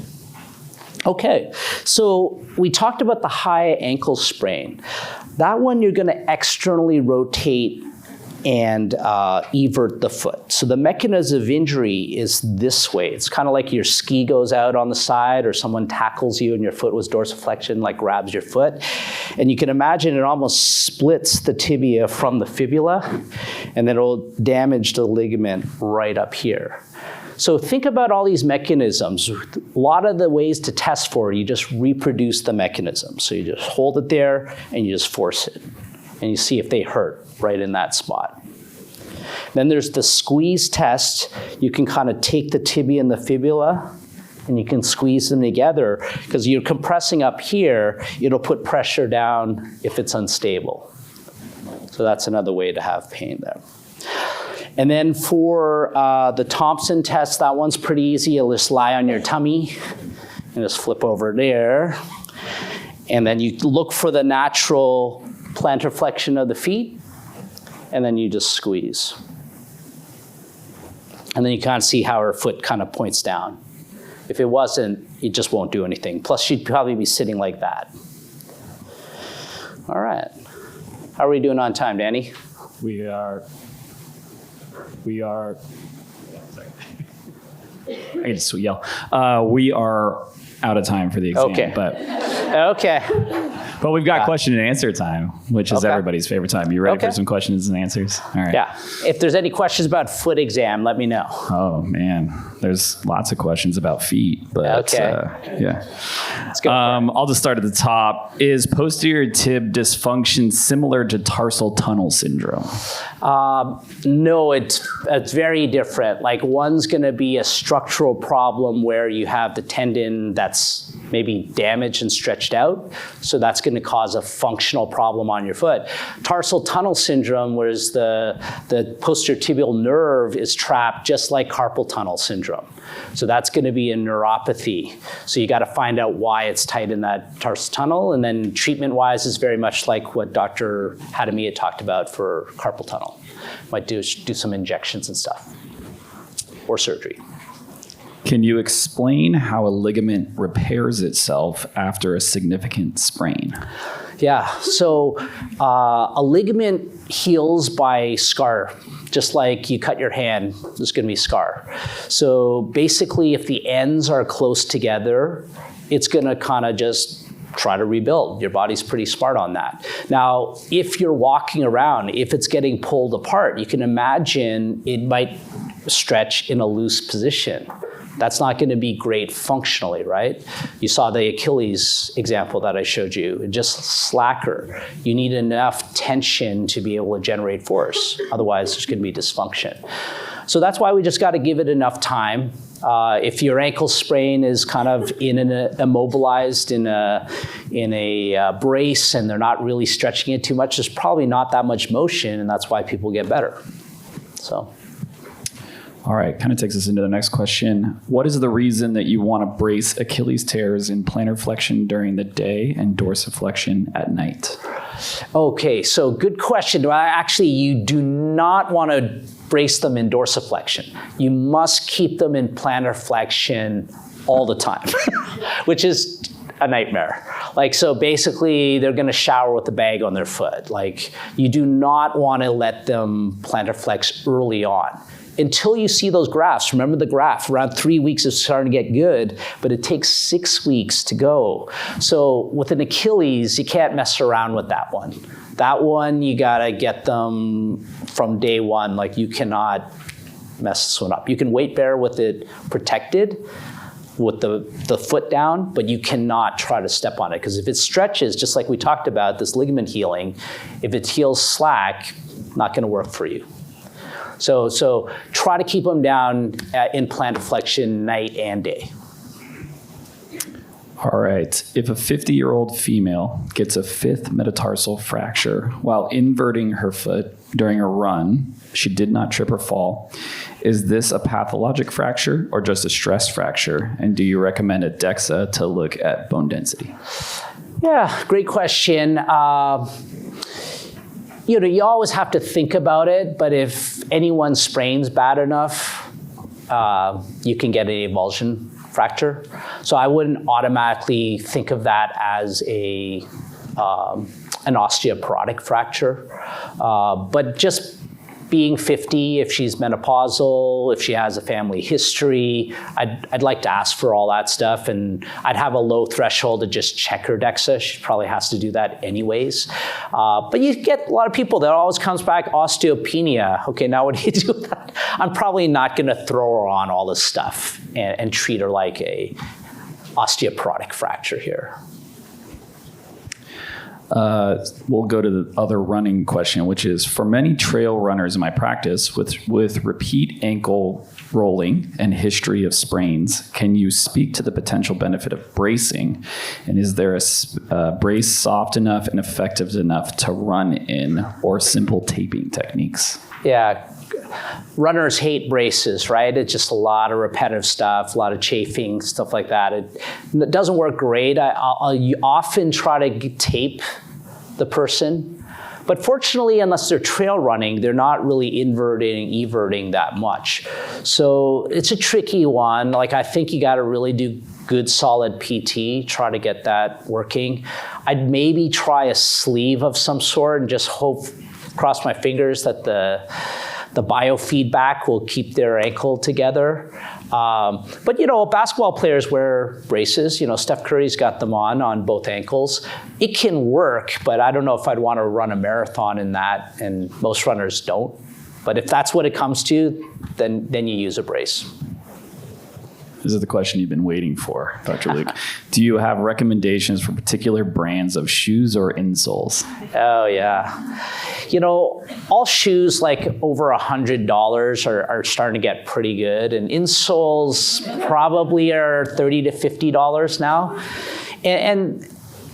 S2: Okay, so we talked about the high ankle sprain. That one you're gonna externally rotate and evert the foot. So the mechanism of injury is this way. It's kind of like your ski goes out on the side or someone tackles you and your foot was dorsiflexion, like grabs your foot. And you can imagine it almost splits the tibia from the fibula and then it'll damage the ligament right up here. So think about all these mechanisms. A lot of the ways to test for it, you just reproduce the mechanism. So you just hold it there and you just force it. And you see if they hurt right in that spot. Then there's the squeeze test. You can kind of take the tibia and the fibula and you can squeeze them together because you're compressing up here, it'll put pressure down if it's unstable. So that's another way to have pain there. And then for the Thompson test, that one's pretty easy. You'll just lie on your tummy and just flip over there. And then you look for the natural plantar flexion of the feet, and then you just squeeze. And then you kind of see how her foot kind of points down. If it wasn't, it just won't do anything. Plus, she'd probably be sitting like that. All right. How are we doing on time, Danny?
S1: We are, sorry. I can just yell. We are out of time for the exam,
S2: Okay.
S1: But we've got question and answer time, which is
S2: Okay.
S1: everybody's favorite time. You ready
S2: Okay.
S1: for some questions and answers? All right.
S2: Yeah. If there's any questions about foot exam, let me know.
S1: Oh man, there's lots of questions about feet, but
S2: Okay.
S1: yeah.
S2: Let's go.
S1: I'll just start at the top. Is posterior tib dysfunction similar to tarsal tunnel syndrome?
S2: No, it's very different. Like one's going to be a structural problem where you have the tendon that's maybe damaged and stretched out. So that's going to cause a functional problem on your foot. Tarsal tunnel syndrome, whereas the posterior tibial nerve is trapped just like carpal tunnel syndrome. So that's going to be a neuropathy. So you got to find out why it's tight in that tarsal tunnel. And then treatment-wise is very much like what Dr. Hadamiya talked about for carpal tunnel. Might do some injections and stuff, or surgery.
S1: Can you explain how a ligament repairs itself after a significant sprain?
S2: Yeah, so a ligament heals by scar. Just like you cut your hand, there's going to be scar. So basically, if the ends are close together, it's going to kind of just try to rebuild. Your body's pretty smart on that. Now, if you're walking around, if it's getting pulled apart, you can imagine it might stretch in a loose position. That's not going to be great functionally, right? You saw the Achilles example that I showed you, just slacker. You need enough tension to be able to generate force. Otherwise, there's going to be dysfunction. So that's why we just got to give it enough time. If your ankle sprain is kind of immobilized in a brace and they're not really stretching it too much, there's probably not that much motion, and that's why people get better. So.
S1: All right, kind of takes us into the next question. What is the reason that you want to brace Achilles tears in plantar flexion during the day and dorsiflexion at night?
S2: Okay, so good question. Actually, you do not want to brace them in dorsiflexion. You must keep them in plantar flexion all the time, which is a nightmare. Like, so basically they're going to shower with a bag on their foot. Like, you do not want to let them plantar flex early on. Until you see those graphs. Remember the graph, around 3 weeks it's starting to get good, but it takes 6 weeks to go. So with an Achilles, you can't mess around with that one. That one, you gotta get them from day one. Like, you cannot mess this one up. You can weight bear with it protected, with the foot down, but you cannot try to step on it. Because if it stretches, just like we talked about, this ligament healing, if it heals slack, not gonna work for you. So try to keep them down in plantar flexion night and day.
S1: All right. If a 50-year-old female gets a fifth metatarsal fracture while inverting her foot during a run, she did not trip or fall. Is this a pathologic fracture or just a stress fracture? And do you recommend a DEXA to look at bone density?
S2: Yeah, great question. You always have to think about it, but if anyone sprains bad enough, you can get an avulsion fracture. So I wouldn't automatically think of that as an osteoporotic fracture. But just being 50, if she's menopausal, if she has a family history, I'd like to ask for all that stuff, and I'd have a low threshold to just check her DEXA. She probably has to do that anyways. But you get a lot of people that always comes back, osteopenia. Okay, now what do you do with that? I'm probably not gonna throw her on all this stuff and treat her like a osteoporotic fracture here.
S1: We'll go to the other running question, which is, for many trail runners in my practice with repeat ankle rolling and history of sprains, can you speak to the potential benefit of bracing? And is there a brace soft enough and effective enough to run in, or simple taping techniques?
S2: Yeah. Runners hate braces, right? It's just a lot of repetitive stuff, a lot of chafing, stuff like that. It doesn't work great. I'll often try to tape the person, but fortunately, unless they're trail running, they're not really inverting, everting that much. So it's a tricky one. Like, I think you got to really do good solid PT, try to get that working. I'd maybe try a sleeve of some sort and just hope, cross my fingers that the biofeedback will keep their ankle together. But basketball players wear braces. Steph Curry's got them on both ankles. It can work, but I don't know if I'd want to run a marathon in that, and most runners don't. But if that's what it comes to, then you use a brace.
S1: This is the question you've been waiting for, Dr. Luke. Do you have recommendations for particular brands of shoes or insoles?
S2: Oh, yeah. All shoes like over $100 are starting to get pretty good, and insoles probably are $30 to $50 now. And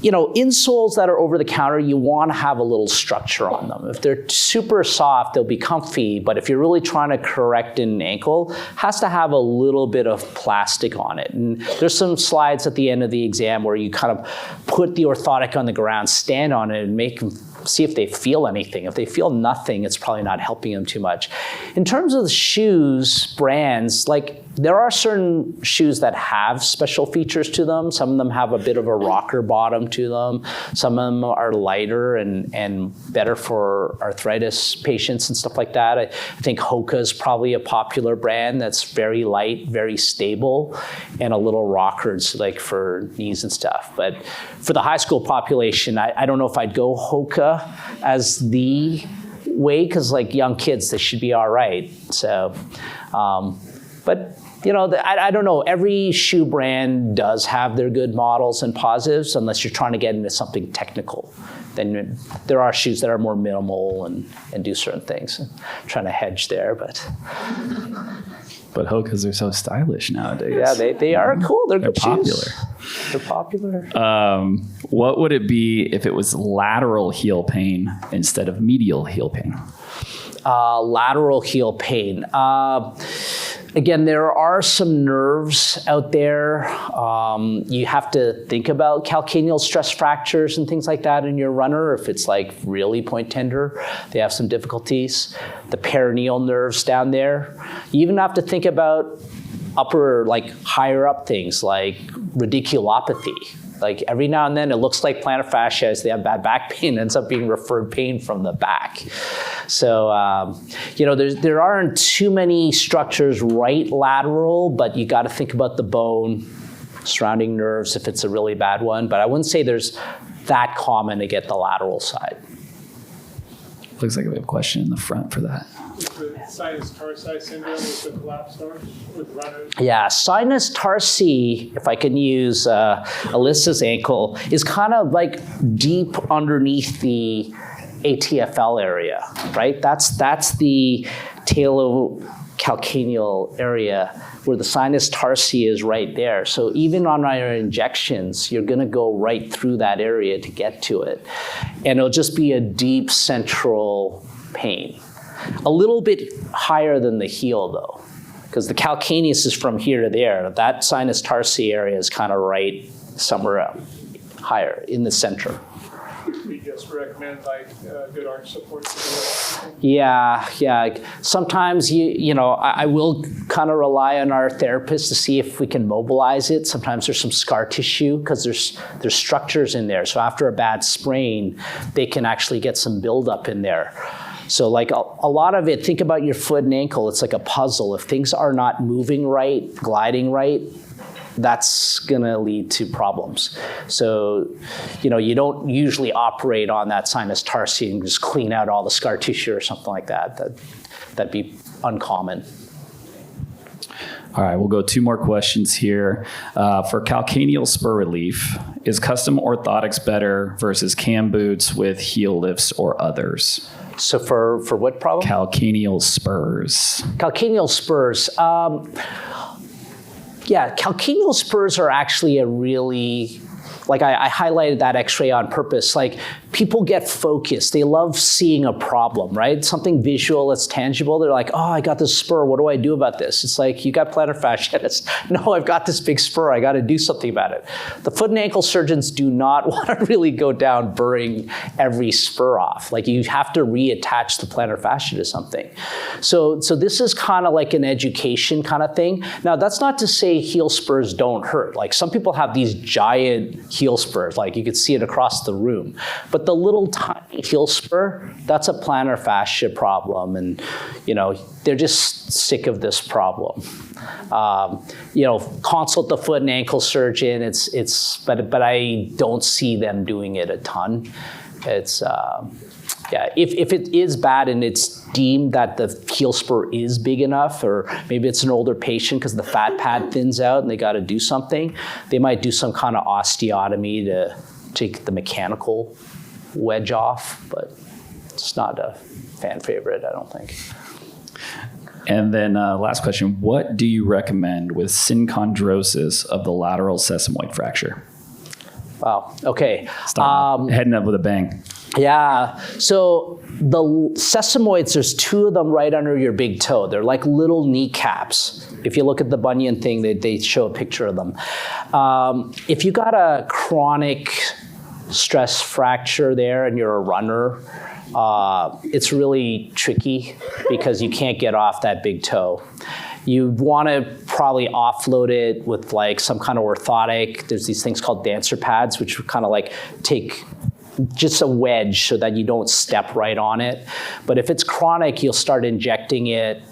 S2: insoles that are over the counter, you want to have a little structure on them. If they're super soft, they'll be comfy, but if you're really trying to correct an ankle, it has to have a little bit of plastic on it. And there's some slides at the end of the exam where you kind of put the orthotic on the ground, stand on it, and make them see if they feel anything. If they feel nothing, it's probably not helping them too much. In terms of the shoes, brands, like, there are certain shoes that have special features to them. Some of them have a bit of a rocker bottom to them. Some of them are lighter and better for arthritis patients and stuff like that. I think Hoka is probably a popular brand that's very light, very stable, and a little rockers, like for knees and stuff. But for the high school population, I don't know if I'd go Hoka as the way, because like young kids, they should be all right. So, but I don't know. Every shoe brand does have their good models and positives, unless you're trying to get into something technical. Then there are shoes that are more minimal and do certain things. I'm trying to hedge there, but
S1: Hokas are so stylish nowadays.
S2: Yeah, they are cool. They're good
S1: popular.
S2: Shoes. They're popular.
S1: What would it be if it was lateral heel pain instead of medial heel pain?
S2: Lateral heel pain. Again, there are some nerves out there. You have to think about calcaneal stress fractures and things like that in your runner. If it's like really point tender, they have some difficulties. The peroneal nerves down there. You even have to think about higher up things like radiculopathy. Like, every now and then it looks like plantar fasciitis, they have bad back pain, ends up being referred pain from the back. So, there aren't too many structures right lateral, but you got to think about the bone, surrounding nerves if it's a really bad one. But I wouldn't say there's that common to get the lateral side.
S1: Looks like we have a question in the front for that.
S3: Sinus tarsi syndrome with the collapsed arch with runners?
S2: Yeah, sinus tarsi, if I can use Alyssa's ankle, is kind of like deep underneath the ATFL area, right? That's the talocalcaneal area where the sinus tarsi is right there. So even on our injections, you're gonna go right through that area to get to it. And it'll just be a deep central pain. A little bit higher than the heel though, because the calcaneus is from here to there. That sinus tarsi area is kind of right somewhere higher in the center.
S3: We just recommend like good arch support.
S2: Yeah. Sometimes I will kind of rely on our therapist to see if we can mobilize it. Sometimes there's some scar tissue because there's structures in there. So after a bad sprain, they can actually get some buildup in there. So like a lot of it, think about your foot and ankle. It's like a puzzle. If things are not moving right, gliding right, that's going to lead to problems. So, you don't usually operate on that sinus tarsi and just clean out all the scar tissue or something like that. That'd be uncommon.
S1: All right, we'll go 2 more questions here. For calcaneal spur relief, is custom orthotics better versus cam boots with heel lifts or others?
S2: So for what problem?
S1: Calcaneal spurs.
S2: Calcaneal spurs. Yeah, calcaneal spurs are actually a really, like I highlighted that x-ray on purpose. Like people get focused. They love seeing a problem, right? Something visual that's tangible. They're like, oh, I got this spur. What do I do about this? It's like, you got plantar fasciitis. No, I've got this big spur. I got to do something about it. The foot and ankle surgeons do not want to really go down burring every spur off. Like you have to reattach the plantar fascia to something. So this is kind of like an education kind of thing. Now, that's not to say heel spurs don't hurt. Like some people have these giant heel spurs, like you could see it across the room. But the little tiny heel spur, that's a plantar fascia problem. And, they're just sick of this problem. Consult the foot and ankle surgeon. But I don't see them doing it a ton. It's, if it is bad and it's deemed that the heel spur is big enough, or maybe it's an older patient because the fat pad thins out and they got to do something, they might do some kind of osteotomy to take the mechanical wedge off, but it's not a fan favorite, I don't think.
S1: And then last question, what do you recommend with synchondrosis of the lateral sesamoid fracture?
S2: Wow, okay.
S1: Heading up with a bang.
S2: Yeah, so the sesamoids, there's 2 of them right under your big toe. They're like little kneecaps. If you look at the bunion thing, they show a picture of them. If you got a chronic stress fracture there and you're a runner, it's really tricky because you can't get off that big toe. You want to probably offload it with like some kind of orthotic. There's these things called dancer pads, which kind of like take just a wedge so that you don't step right on it. But if it's chronic, you'll start injecting it,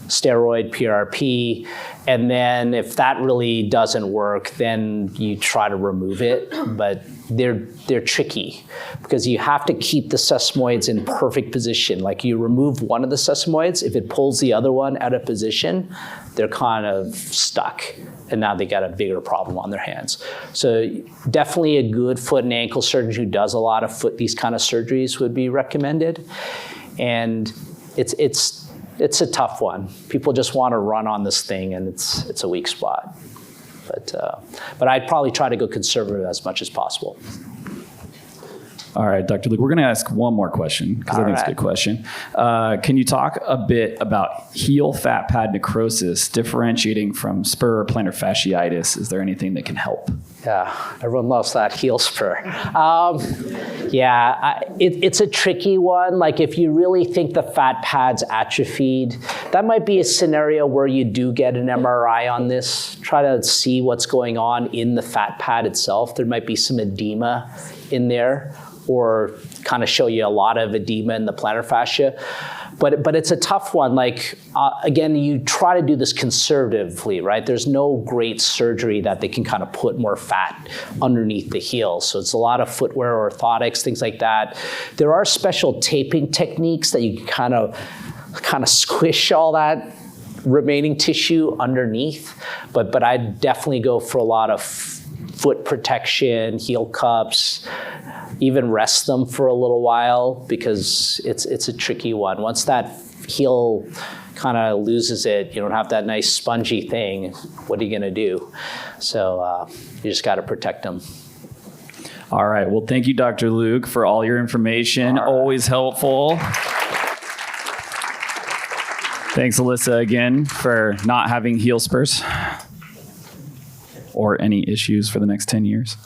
S2: steroid, PRP, and then if that really doesn't work, then you try to remove it. But they're tricky because you have to keep the sesamoids in perfect position. Like you remove one of the sesamoids, if it pulls the other one out of position, they're kind of stuck. And now they got a bigger problem on their hands. So definitely a good foot and ankle surgeon who does a lot of these kind of surgeries would be recommended. And it's a tough one. People just want to run on this thing, and it's a weak spot. But I'd probably try to go conservative as much as possible.
S1: All right, Dr. Luke, we're going to ask one more question because I think it's a good question. Can you talk a bit about heel fat pad necrosis differentiating from spur or plantar fasciitis? Is there anything that can help?
S2: Yeah, everyone loves that heel spur. It's a tricky one. Like if you really think the fat pad's atrophied, that might be a scenario where you do get an MRI on this. Try to see what's going on in the fat pad itself. There might be some edema in there, or kind of show you a lot of edema in the plantar fascia. But it's a tough one. Like, again, you try to do this conservatively, right? There's no great surgery that they can kind of put more fat underneath the heel. So it's a lot of footwear, orthotics, things like that. There are special taping techniques that you can kind of squish all that remaining tissue underneath. But I'd definitely go for a lot of foot protection, heel cups, even rest them for a little while because it's a tricky one. Once that heel kind of loses it, you don't have that nice spongy thing, what are you gonna do? So you just gotta protect them.
S1: All right, well, thank you, Dr. Luke, for all your information. Always helpful. Thanks, Alyssa, again, for not having heel spurs or any issues for the next 10 years.